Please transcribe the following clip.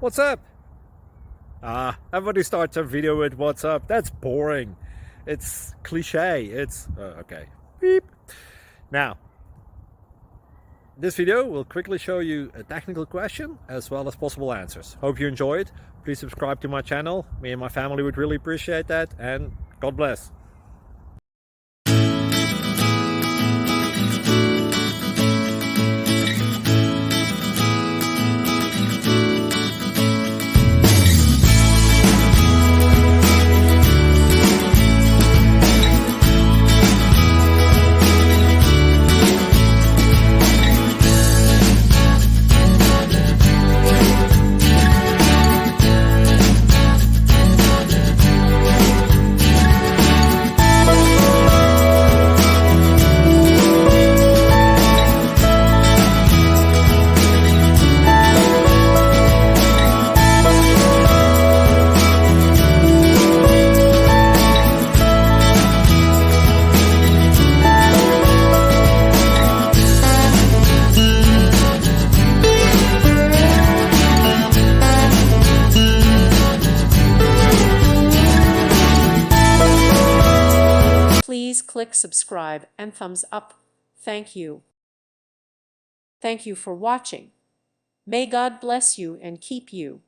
What's up? Everybody starts a video with what's up. That's boring. It's cliche. It's okay. Beep. Now, this video will quickly show you a technical question as well as possible answers. Hope you enjoy it. Please subscribe to my channel. Me and my family would really appreciate that, and God bless. Please click subscribe and thumbs up. Thank you. Thank you for watching. May God bless you and keep you.